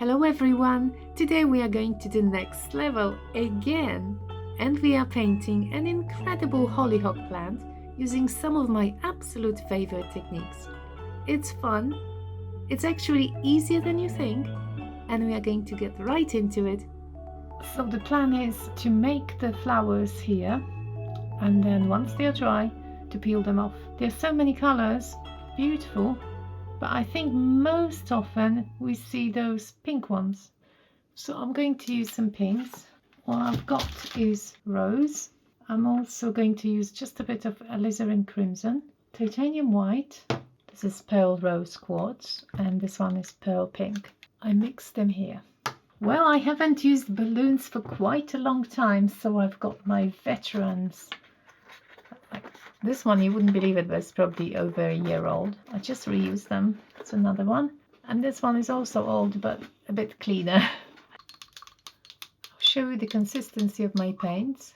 Hello everyone! Today we are going to the next level again, and we are painting an incredible hollyhock plant using some of my absolute favorite techniques. It's fun, it's actually easier than you think, and we are going to get right into it. So the plan is to make the flowers here, and then once they are dry, to peel them off. There's so many colors, beautiful. But I think most often we see those pink ones. So I'm going to use some pinks. What I've got is rose. I'm also going to use just a bit of alizarin crimson, titanium white. This is pearl rose quartz, and this one is pearl pink. I mix them here. Well, I haven't used balloons for quite a long time, so I've got my veterans. This one, you wouldn't believe it, but it's probably over a year old. I just reused them. It's another one. And this one is also old, but a bit cleaner. I'll show you the consistency of my paints.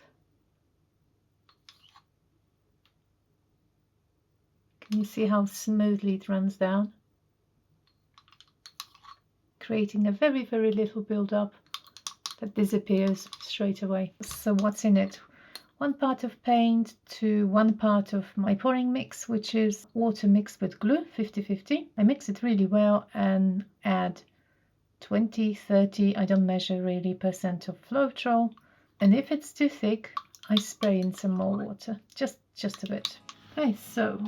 Can you see how smoothly it runs down? Creating a very, very little build-up that disappears straight away. So what's in it? 1 part of paint to 1 part of my pouring mix, which is water mixed with glue, 50-50. I mix it really well and add 20-30, I don't measure really, % of Floetrol. And if it's too thick, I spray in some more water, just a bit. Okay, so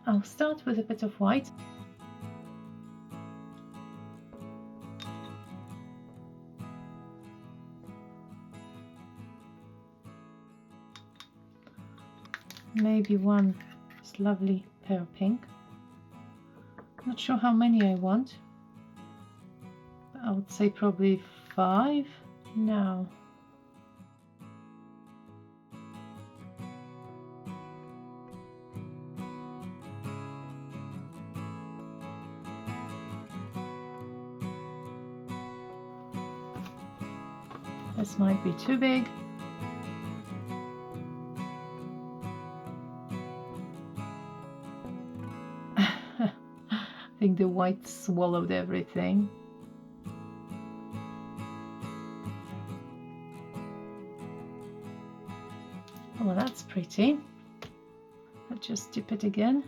I'll start with a bit of white. Maybe one lovely pearl pink. Not sure how many I want, but I would say probably 5 now. This might be too big. I think the white swallowed everything. Oh, well, that's pretty. I'll just dip it again.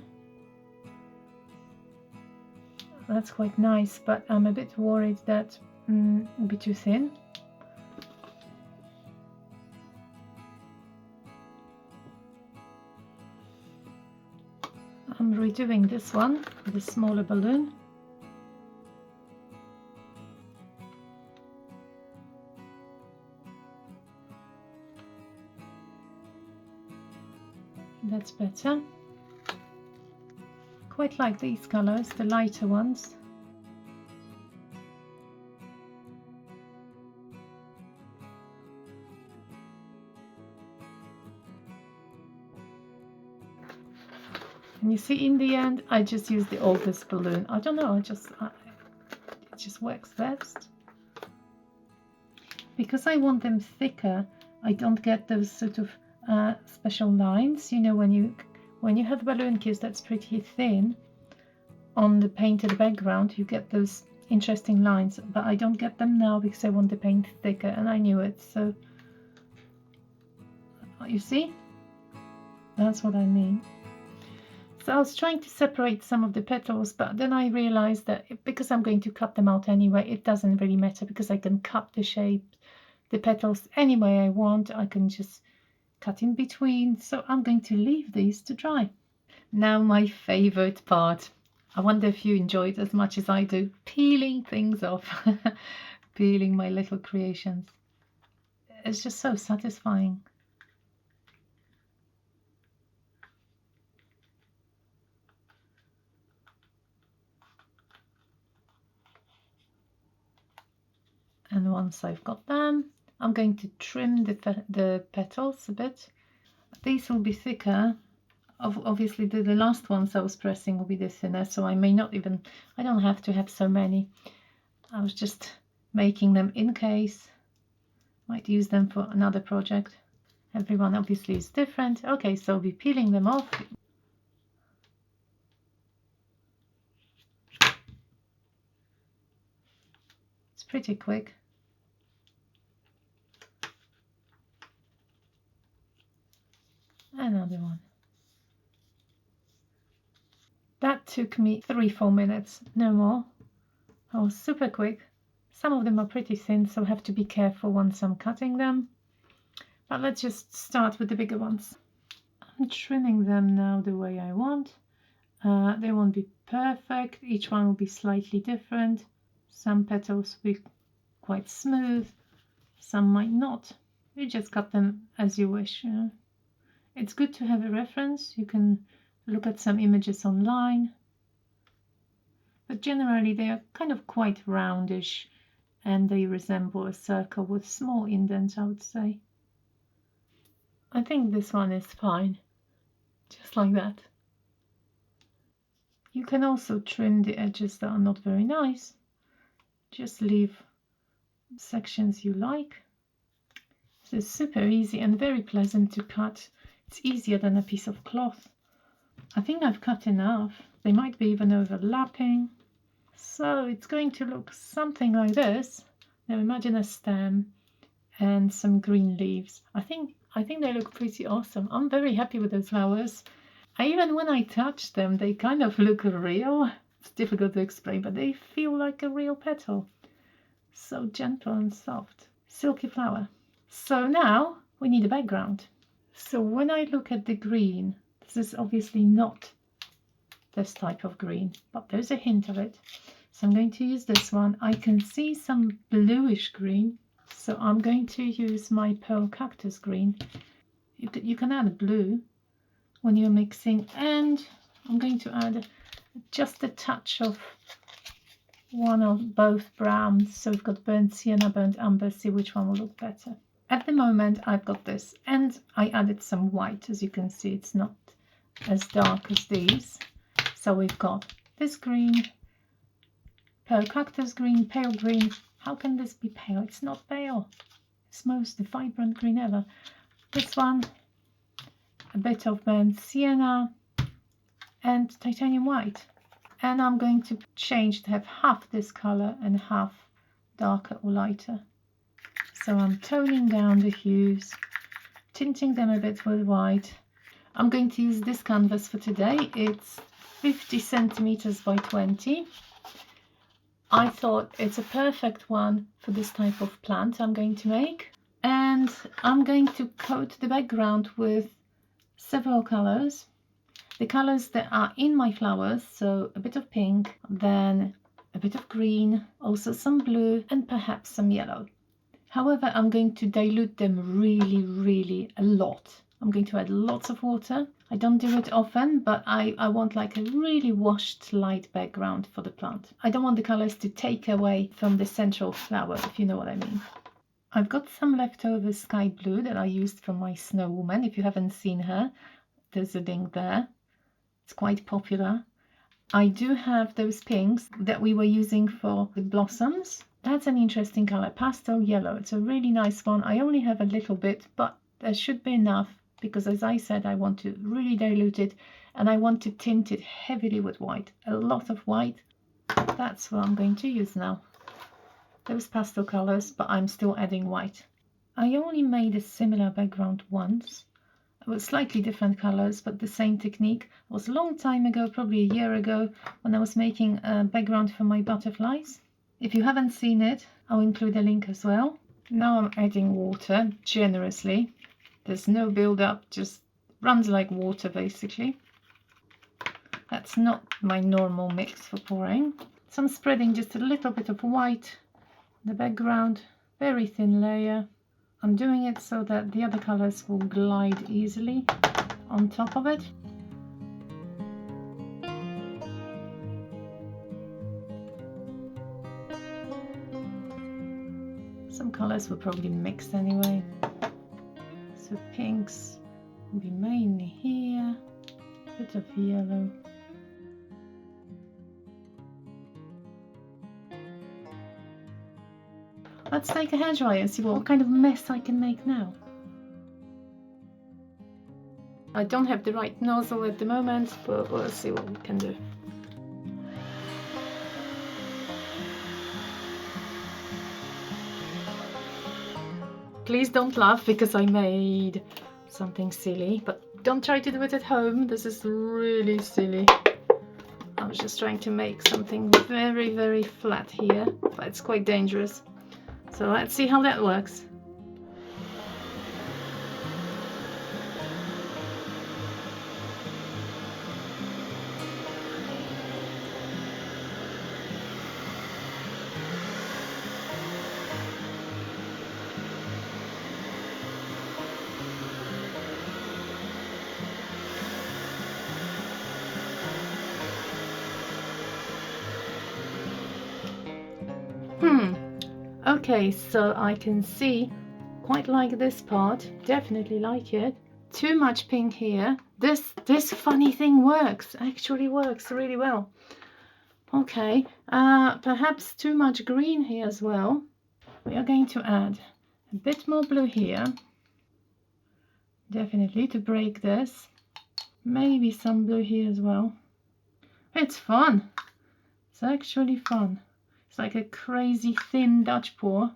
That's quite nice, but I'm a bit worried that it'll be too thin. I'm redoing this one with a smaller balloon. That's better. Quite like these colors, the lighter ones. And you see, in the end, I just use the oldest balloon. I don't know, it just works best. Because I want them thicker, I don't get those sort of special lines. You know, when you have balloon kits that's pretty thin on the painted background, you get those interesting lines, but I don't get them now because I want the paint thicker, and I knew it. So you see, that's what I mean. So I was trying to separate some of the petals, but then I realized that because I'm going to cut them out anyway, it doesn't really matter, because I can cut the shape, the petals any way I want. I can just cut in between. So I'm going to leave these to dry. Now my favorite part. I wonder if you enjoy it as much as I do, peeling things off. Peeling my little creations. It's just so satisfying. And once I've got them, I'm going to trim the petals a bit. These will be thicker. Obviously the last ones I was pressing will be the thinner, so I don't have to have so many. I was just making them in case. Might use them for another project. Everyone obviously is different. Okay, so I'll be peeling them off. pretty quick. Another one. That took me 3-4 minutes, no more. I was super quick. Some of them are pretty thin, so I have to be careful once I'm cutting them. But let's just start with the bigger ones. I'm trimming them now the way I want. They won't be perfect. Each one will be slightly different. Some petals will be quite smooth. Some might not. You just cut them as you wish. You know? It's good to have a reference. You can look at some images online. But generally they are kind of quite roundish and they resemble a circle with small indents, I would say. I think this one is fine, just like that. You can also trim the edges that are not very nice. Just leave sections you like. This is super easy and very pleasant to cut. It's easier than a piece of cloth. I think I've cut enough. They might be even overlapping. So it's going to look something like this. Now imagine a stem and some green leaves. I think they look pretty awesome. I'm very happy with those flowers. Even when I touch them, they kind of look real. It's difficult to explain, but they feel like a real petal. So gentle and soft. Silky flower. So now we need a background. So when I look at the green, this is obviously not this type of green, but there's a hint of it. So I'm going to use this one. I can see some bluish green, so I'm going to use my pearl cactus green. You can add blue when you're mixing, and I'm going to add just a touch of one or both browns. So we've got burnt sienna, burnt umber. See which one will look better. At the moment I've got this, and I added some white. As you can see, it's not as dark as these. So we've got this green, pearl cactus green, pale green. How can this be pale? It's not pale. It's most vibrant green ever. This one, a bit of burnt sienna and titanium white. And I'm going to change to have half this color and half darker or lighter. So I'm toning down the hues, tinting them a bit with white. I'm going to use this canvas for today. It's 50 centimeters by 20. I thought it's a perfect one for this type of plant I'm going to make. And I'm going to coat the background with several colors. The colors that are in my flowers, so a bit of pink, then a bit of green, also some blue, and perhaps some yellow. However, I'm going to dilute them really a lot. I'm going to add lots of water. I don't do it often, but I want like a really washed light background for the plant. I don't want the colors to take away from the central flower, if you know what I mean. I've got some leftover sky blue that I used from my snow woman. If you haven't seen her, there's a link there. It's quite popular. I do have those pinks that we were using for the blossoms. That's an interesting color, pastel yellow. It's a really nice one. I only have a little bit, but there should be enough because, as I said, I want to really dilute it and I want to tint it heavily with white. A lot of white. That's what I'm going to use now. Those pastel colors, but I'm still adding white. I only made a similar background once. It was slightly different colors, but the same technique. It was a long time ago, probably a year ago, when I was making a background for my butterflies. If you haven't seen it, I'll include a link as well. Now I'm adding water generously. There's no build-up, just runs like water basically. That's not my normal mix for pouring. So I'm spreading just a little bit of white in the background, very thin layer. I'm doing it so that the other colors will glide easily on top of it. Some colors will probably mix anyway. So pinks will be mainly here, a bit of yellow. Let's take a hairdryer and see what kind of mess I can make now. I don't have the right nozzle at the moment, but we'll see what we can do. Please don't laugh because I made something silly, but don't try to do it at home. This is really silly. I was just trying to make something very, very flat here, but it's quite dangerous. So let's see how that works. Okay, so I can see quite like this part, definitely like it. Too much pink here. This funny thing works, actually works really well. Okay, perhaps too much green here as well. We are going to add a bit more blue here, definitely to break this. Maybe some blue here as well. It's fun. It's actually fun. It's like a crazy thin Dutch pour.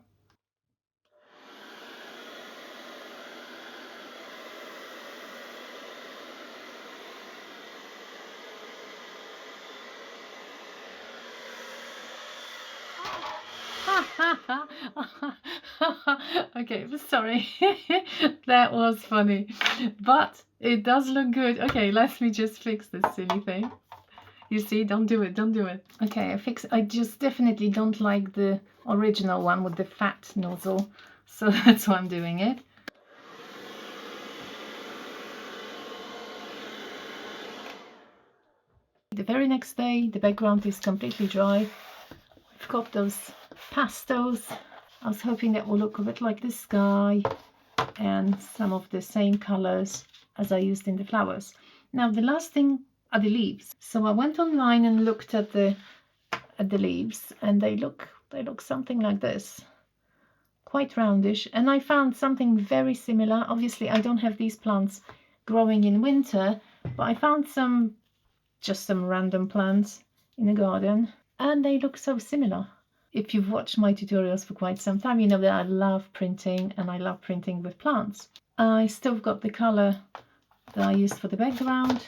Okay, sorry. That was funny, but it does look good. Okay, let me just fix this silly thing. You see, don't do it, don't do it. Okay, I just definitely don't like the original one with the fat nozzle, so that's why I'm doing it. The very next day, the background is completely dry. I've got those pastels. I was hoping that will look a bit like the sky and some of the same colors as I used in the flowers. Now the last thing are the leaves. So I went online and looked at the leaves, and they look something like this, quite roundish, and I found something very similar. Obviously I don't have these plants growing in winter, but I found just some random plants in the garden, and they look so similar. If you've watched my tutorials for quite some time, you know that I love printing, and I love printing with plants. I still got the color that I used for the background,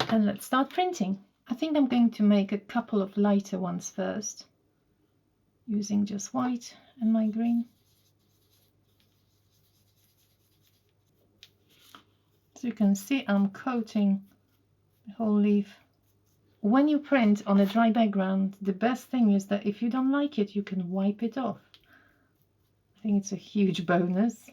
and let's start printing. I think I'm going to make a couple of lighter ones first, using just white and my green. So you can see I'm coating the whole leaf. When you print on a dry background, the best thing is that if you don't like it, you can wipe it off. I think it's a huge bonus.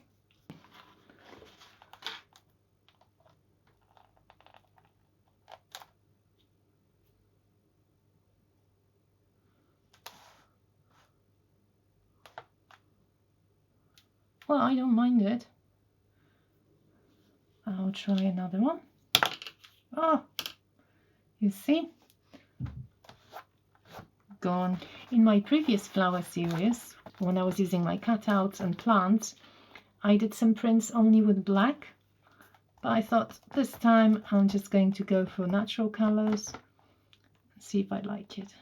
Well, I don't mind it. I'll try another one. Oh, you see? Gone. In my previous flower series, when I was using my cutouts and plants, I did some prints only with black, but I thought this time I'm just going to go for natural colors and see if I like it.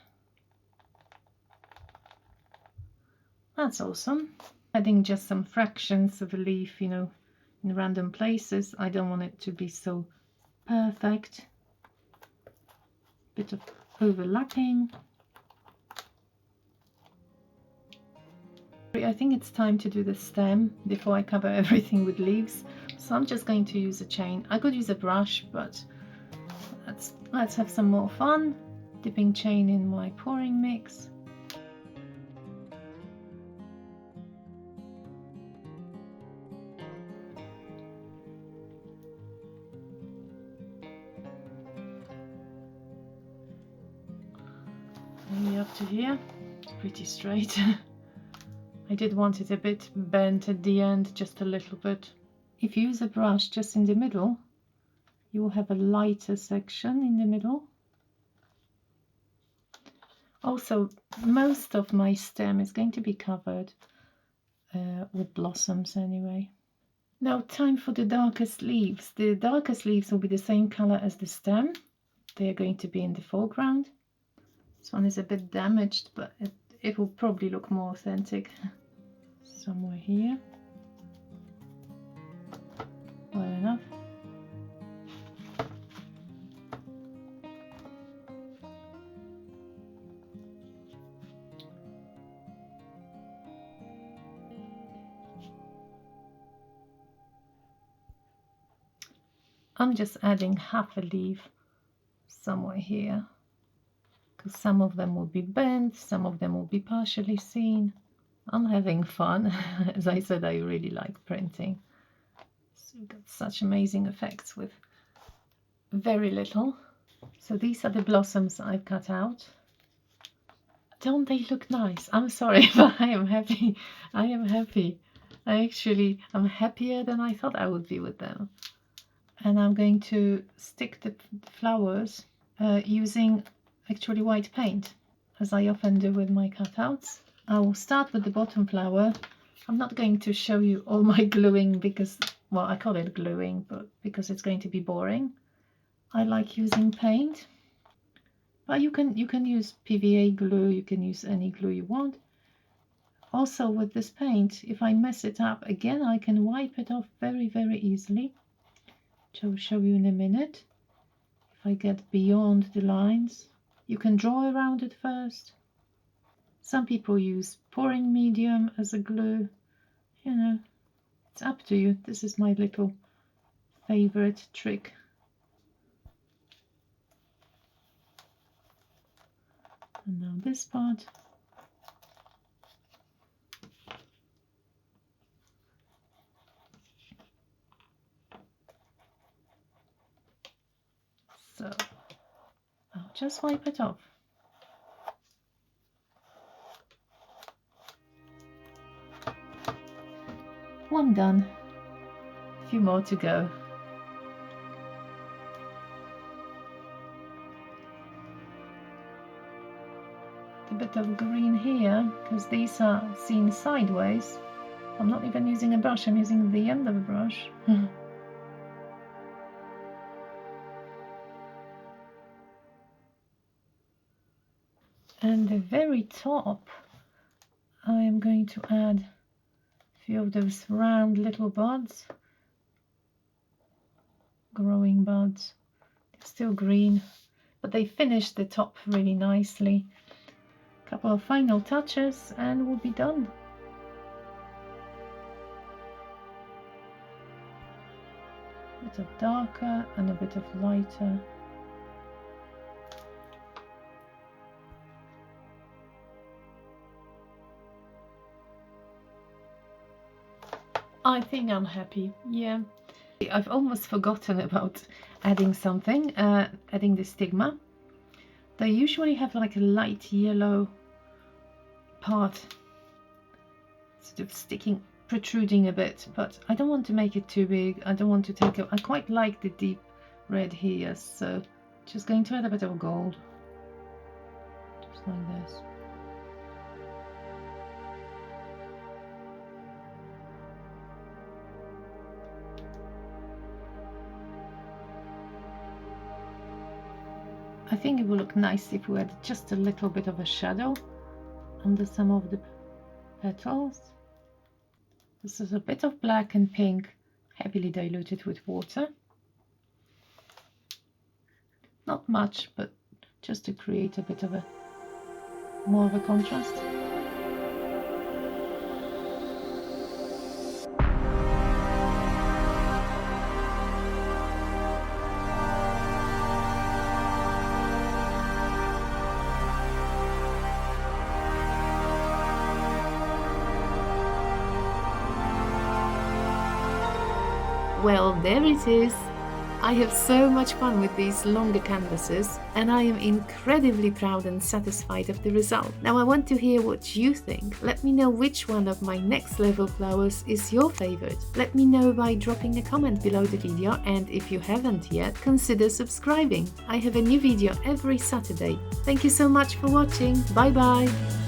That's awesome. Adding just some fractions of a leaf, you know, in random places. I don't want it to be so perfect. Bit of overlapping. I think it's time to do the stem before I cover everything with leaves. So I'm just going to use a chain. I could use a brush, but let's have some more fun. Dipping chain in my pouring mix. Maybe up to here, pretty straight. I did want it a bit bent at the end, just a little bit. If you use a brush just in the middle, you will have a lighter section in the middle. Also, most of my stem is going to be covered with blossoms anyway. Now time for the darkest leaves. The darkest leaves will be the same color as the stem. They are going to be in the foreground. This one is a bit damaged, but it will probably look more authentic. Somewhere here. Well enough. I'm just adding half a leaf somewhere here, because some of them will be bent, some of them will be partially seen. I'm having fun. As I said, I really like printing. So we've got such amazing effects with very little. So these are the blossoms I've cut out. Don't they look nice? I'm sorry, but I am happy. I am happy. I'm happier than I thought I would be with them. And I'm going to stick the flowers using actually white paint, as I often do with my cutouts. I will start with the bottom flower. I'm not going to show you all my gluing because, well, I call it gluing, but because it's going to be boring. I like using paint. But you can use PVA glue, you can use any glue you want. Also with this paint, if I mess it up again, I can wipe it off very, very easily, which I will show you in a minute. If I get beyond the lines, you can draw around it first. Some people use pouring medium as a glue. You know, it's up to you. This is my little favorite trick. And now this part. So I'll just wipe it off. One done. A few more to go. A bit of green here because these are seen sideways. I'm not even using a brush, I'm using the end of a brush. And the very top, I am going to add a few of those round little buds, growing buds. They're still green, but they finish the top really nicely. A couple of final touches and we'll be done. A bit of darker and a bit of lighter. I think I'm happy, yeah. I've almost forgotten about adding something, adding the stigma. They usually have like a light yellow part, sort of sticking, protruding a bit, but I don't want to make it too big. I don't want to take it. I quite like the deep red here, so just going to add a bit of gold, just like this. I think it will look nice if we add just a little bit of a shadow under some of the petals. This is a bit of black and pink, heavily diluted with water. Not much, but just to create a bit of a more of a contrast. Well, there it is. I have so much fun with these longer canvases and I am incredibly proud and satisfied of the result. Now I want to hear what you think. Let me know which one of my next level flowers is your favorite. Let me know by dropping a comment below the video, and if you haven't yet, consider subscribing. I have a new video every Saturday. Thank you so much for watching. Bye bye!